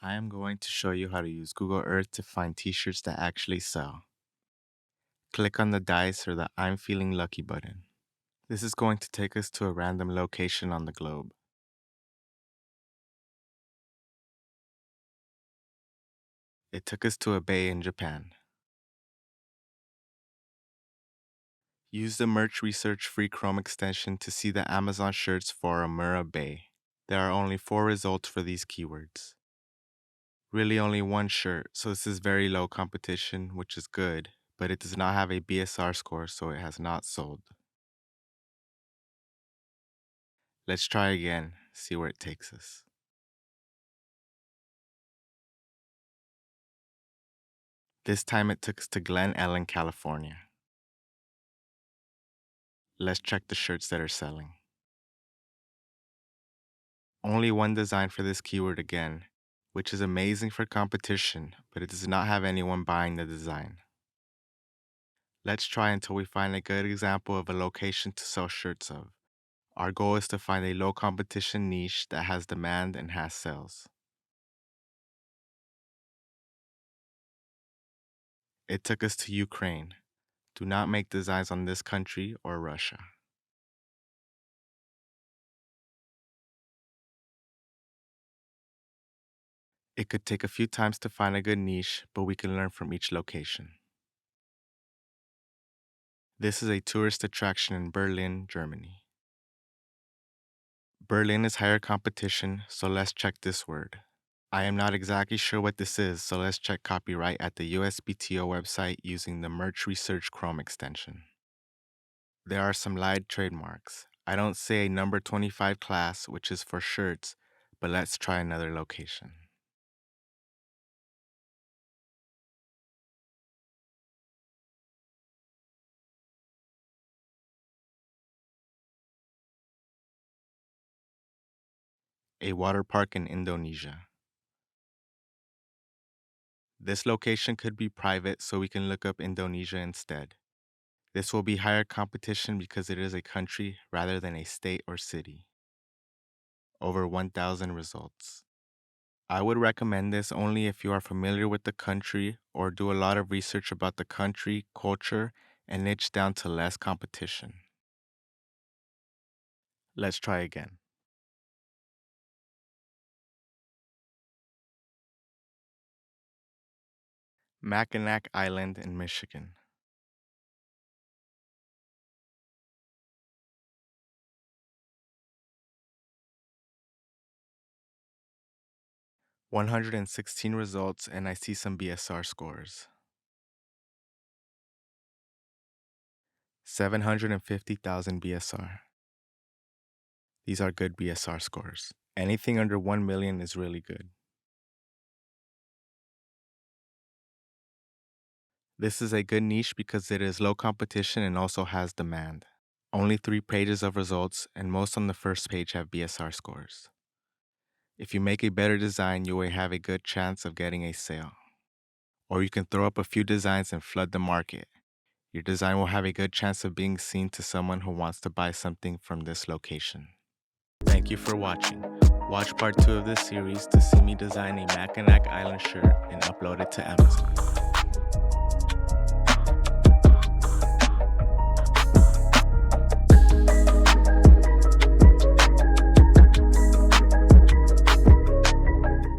I am going to show you how to use Google Earth to find t-shirts that actually sell. Click on the dice or the I'm feeling lucky button. This is going to take us to a random location on the globe. It took us to a bay in Japan. Use the Merch Research free Chrome extension to see the Amazon shirts for Amura Bay. There are only 4 results for these keywords. Really only one shirt, so this is very low competition, which is good, but it does not have a BSR score, so it has not sold. Let's try again, see where it takes us. This time it took us to Glen Ellen, California. Let's check the shirts that are selling. Only one design for this keyword again, which is amazing for competition, but it does not have anyone buying the design. Let's try until we find a good example of a location to sell shirts of. Our goal is to find a low competition niche that has demand and has sales. It took us to Ukraine. Do not make designs on this country or Russia. It could take a few times to find a good niche, but we can learn from each location. This is a tourist attraction in Berlin, Germany. Berlin is higher competition, so let's check this word. I am not exactly sure what this is, so let's check copyright at the USPTO website using the Merch Research Chrome extension. There are some lied trademarks. I don't say a number 25 class, which is for shirts, but let's try another location. A water park in Indonesia. This location could be private, so we can look up Indonesia instead. This will be higher competition because it is a country rather than a state or city. Over 1,000 results. I would recommend this only if you are familiar with the country or do a lot of research about the country, culture, and niche down to less competition. Let's try again. Mackinac Island in Michigan. 116 results, and I see some BSR scores. 750,000 BSR. These are good BSR scores. Anything under 1 million is really good. This is a good niche because it is low competition and also has demand. Only 3 pages of results, and most on the first page have BSR scores. If you make a better design, you will have a good chance of getting a sale. Or you can throw up a few designs and flood the market. Your design will have a good chance of being seen to someone who wants to buy something from this location. Thank you for watching. Watch part 2 of this series to see me design a Mackinac Island shirt and upload it to Amazon.